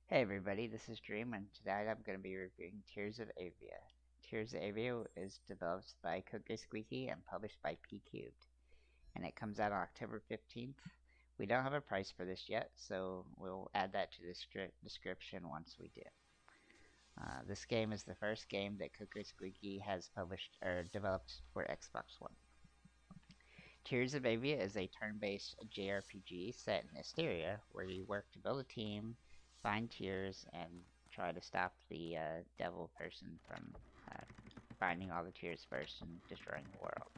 Hey everybody, this is Dream, and today I'm going to be reviewing Tears of Avia. Tears of Avia is developed by Cookie Squeaky and published by P Cubed, and it comes out on October 15th. We don't have a price for this yet, so we'll add that to the description once we do. This game is the first game that Cookie Squeaky has published or developed for Xbox One. Tears of Avia is a turn-based JRPG set in Asteria, where you work to build a team, find tears, and try to stop the devil person from finding all the tears first and destroying the world.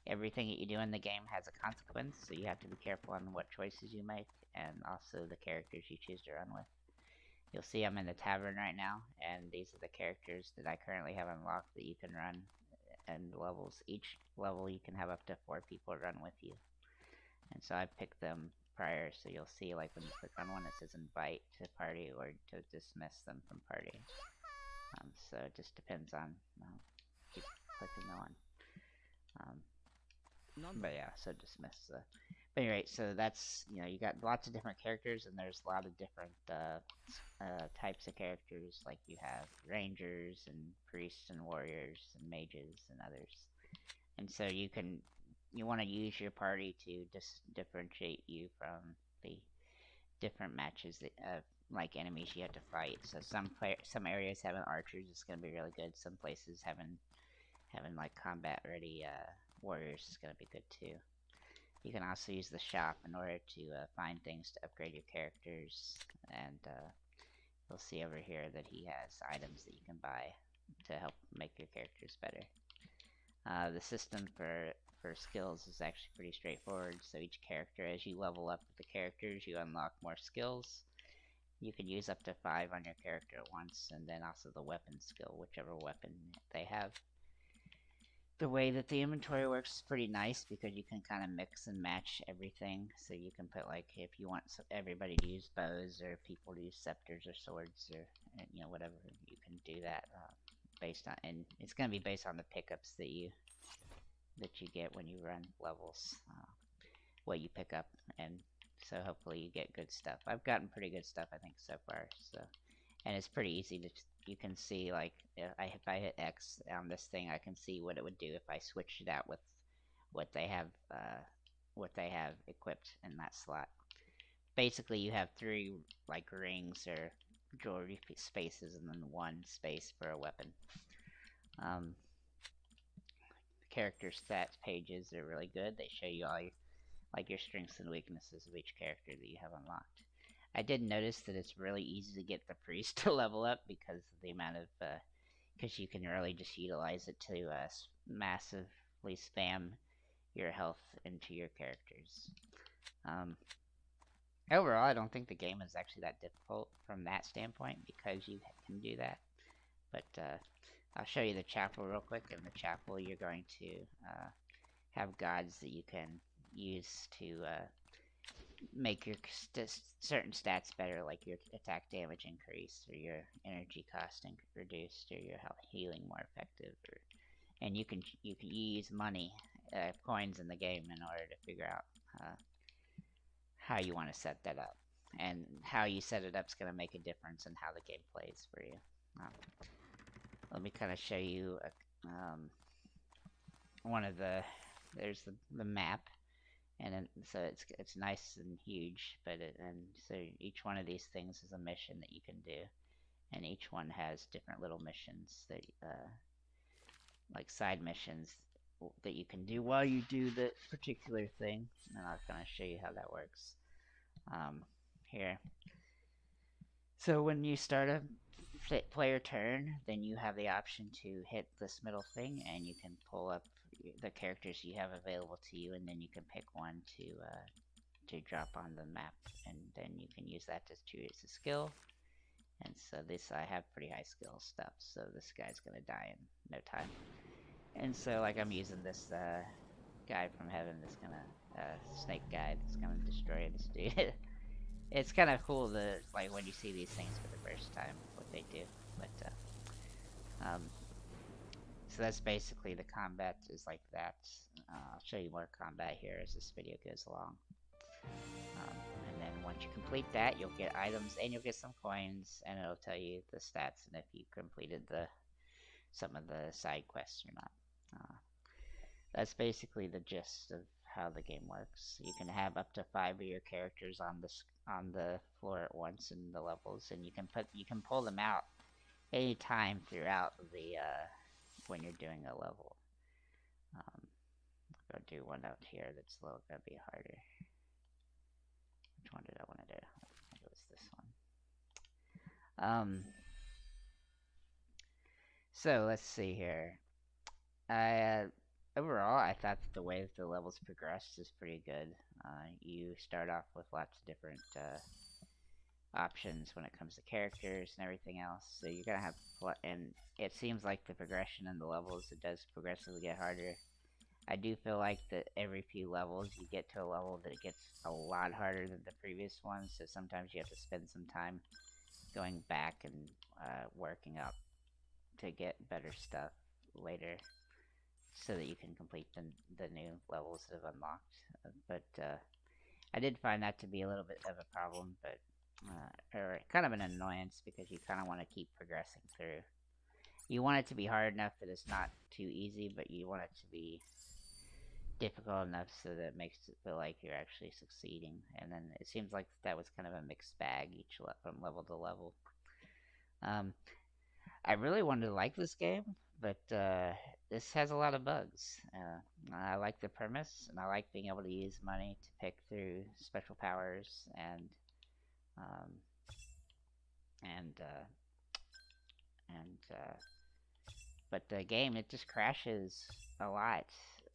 Everything that you do in the game has a consequence, so you have to be careful on what choices you make, and also the characters you choose to run with. You'll see I'm in the tavern right now, and these are the characters that I currently have unlocked that you can run and levels. Each level you can have up to 4 people run with you. And so I picked them prior, so you'll see like when you click on one it says invite to party or to dismiss them from party. So it just depends on keep clicking the one. But yeah, so dismiss. But anyway, so that's, you got lots of different characters, and there's a lot of different types of characters. Like you have rangers and priests and warriors and mages and others. And so you want to use your party to differentiate you from the different matches that like enemies you have to fight. So some areas having archers is going to be really good. Some places having like combat ready warriors is going to be good too. You can also use the shop in order to find things to upgrade your characters, and you'll see over here that he has items that you can buy to help make your characters better. The system for skills is actually pretty straightforward. So each character, as you level up with the characters, you unlock more skills. You can use up to 5 on your character at once, and then also the weapon skill, whichever weapon they have. The way that the inventory works is pretty nice because you can kind of mix and match everything. So you can put, like, if you want everybody to use bows or people to use scepters or swords or whatever, you can do that based on, and it's going to be based on the pickups that you get when you run levels, what you pick up, and so hopefully you get good stuff. I've gotten pretty good stuff, I think, so far. So, and it's pretty easy to, you can see, like, if I hit X on this thing, I can see what it would do if I switched it out with what they have equipped in that slot. Basically, you have 3 like rings or jewelry spaces, and then 1 space for a weapon. Character stats pages are really good. They show you all your strengths and weaknesses of each character that you have unlocked. I did notice that it's really easy to get the priest to level up because of the amount of because you can really just utilize it to massively spam your health into your characters. Overall, I don't think the game is actually that difficult from that standpoint because you can do that. But I'll show you the chapel real quick. In the chapel, you're going to have gods that you can use to make your certain stats better, like your attack damage increased, or your energy cost reduced, or your health healing more effective. And you can use money, coins in the game in order to figure out how you want to set that up. And how you set it up is going to make a difference in how the game plays for you. Let me kind of show you one of there's the map, and then, so it's nice and huge, but and so each one of these things is a mission that you can do, and each one has different little missions that like side missions that you can do while you do the particular thing, and I'll kind of show you how that works here. So when you start a player turn, then you have the option to hit this middle thing, and you can pull up the characters you have available to you, and then you can pick one to drop on the map, and then you can use that to choose a skill. And so this, I have pretty high skill stuff, so this guy's gonna die in no time. And so, like, I'm using this guy from heaven that's gonna snake guy that's gonna destroy this dude. It's kind of cool to, like, when you see these things for the first time, what they do. But so that's basically the combat is like that. I'll show you more combat here as this video goes along. And then once you complete that, you'll get items and you'll get some coins, and it'll tell you the stats and if you completed some of the side quests or not. That's basically the gist of how the game works. You can have up to 5 of your characters on the floor at once in the levels, and you can pull them out any time throughout the when you're doing a level. Go do one out here that's a little gonna be harder. Which one did I want to do? I think it was this one. So let's see here. Overall, I thought that the way that the levels progressed is pretty good. You start off with lots of different options when it comes to characters and everything else. So you're gonna have, and it seems like the progression in the levels, it does progressively get harder. I do feel like that every few levels you get to a level that it gets a lot harder than the previous ones, so sometimes you have to spend some time going back and working up to get better stuff later so that you can complete the new levels that have unlocked. But I did find that to be a little bit of a problem, but or kind of an annoyance, because you kind of want to keep progressing through. You want it to be hard enough that it's not too easy, but you want it to be difficult enough so that it makes it feel like you're actually succeeding. And then it seems like that was kind of a mixed bag from level to level. I really wanted to like this game, but this has a lot of bugs. I like the premise, and I like being able to use money to pick through special powers um, and but the game, it just crashes a lot,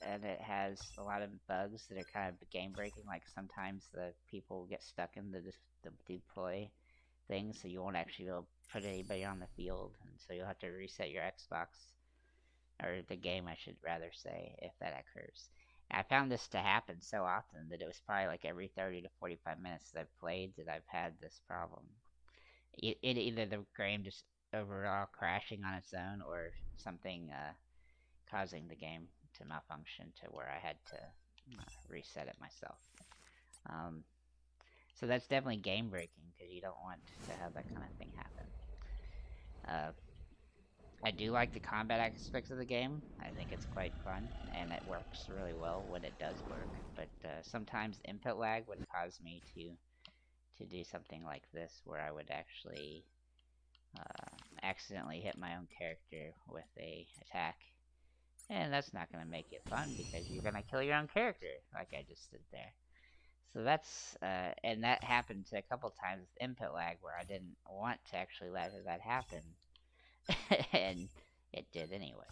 and it has a lot of bugs that are kind of game breaking. Like sometimes the people get stuck in the deploy thing, so you won't actually be able to put anybody on the field, and so you'll have to reset your Xbox, or the game I should rather say, if that occurs. And I found this to happen so often that it was probably like every 30 to 45 minutes that I've played that I've had this problem. Either the game just overall crashing on its own, or something causing the game to malfunction to where I had to reset it myself. So that's definitely game breaking, because you don't want to have that kind of thing happen. I do like the combat aspects of the game. I think it's quite fun, and it works really well when it does work. But sometimes input lag would cause me to do something like this, where I would actually accidentally hit my own character with a attack, and that's not going to make it fun, because you're going to kill your own character, like I just did there. So that's, and that happened a couple times with input lag, where I didn't want to actually let that happen, and it did anyway.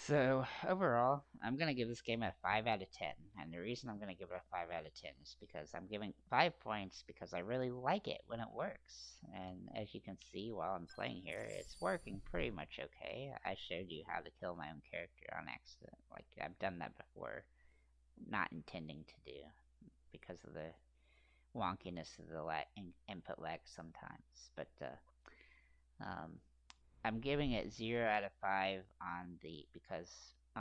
So overall, I'm gonna give this game a 5 out of 10, and the reason I'm gonna give it a 5 out of 10 is because I'm giving 5 points because I really like it when it works. And as you can see while I'm playing here, it's working pretty much okay. I showed you how to kill my own character on accident. Like, I've done that before, not intending to do, because of the wonkiness of the input lag sometimes. But I'm giving it 0 out of 5 on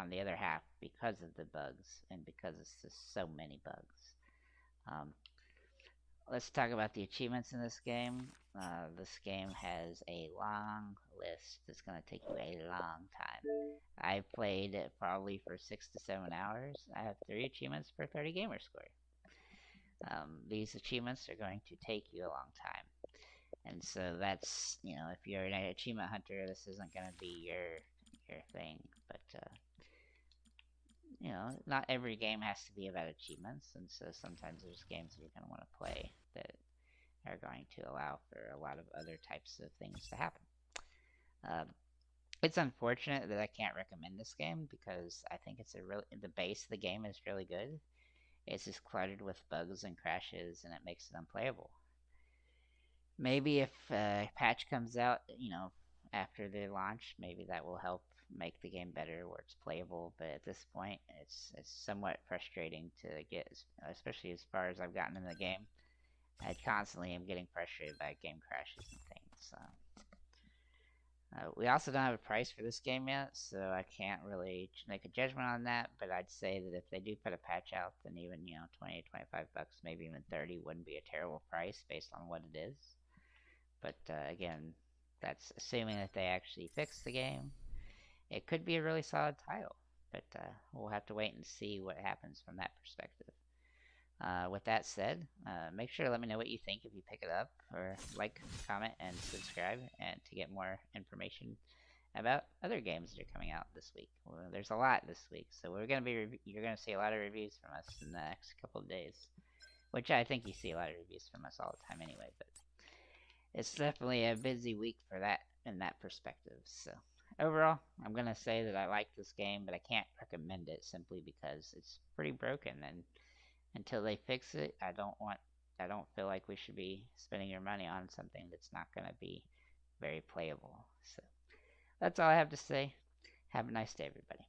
the other half, because of the bugs, and because it's just so many bugs. Let's talk about the achievements in this game. This game has a long list. It's going to take you a long time. I played it probably for 6 to 7 hours. I have 3 achievements per 30 gamer score. These achievements are going to take you a long time. And so that's, if you're an achievement hunter, this isn't going to be your thing. But, not every game has to be about achievements. And so sometimes there's games that you're going to want to play that are going to allow for a lot of other types of things to happen. It's unfortunate that I can't recommend this game, because I think the base of the game is really good. It's just cluttered with bugs and crashes, and it makes it unplayable. Maybe if a patch comes out, after the launch, maybe that will help make the game better, where it's playable. But at this point, it's somewhat frustrating to get, especially as far as I've gotten in the game. I constantly am getting frustrated by game crashes and things. So We also don't have a price for this game yet, so I can't really make a judgment on that. But I'd say that if they do put a patch out, then even 20 to 25 bucks, maybe even 30, wouldn't be a terrible price based on what it is. But again, that's assuming that they actually fix the game. It could be a really solid title, but we'll have to wait and see what happens from that perspective. With that said, make sure to let me know what you think if you pick it up, or like, comment, and subscribe, and to get more information about other games that are coming out this week. Well, there's a lot this week, so you're gonna see a lot of reviews from us in the next couple of days, which I think you see a lot of reviews from us all the time anyway. But it's definitely a busy week for that in that perspective. So overall, I'm gonna say that I like this game, but I can't recommend it simply because it's pretty broken, and until they fix it, I don't feel like we should be spending your money on something that's not gonna be very playable. So that's all I have to say. Have a nice day, everybody.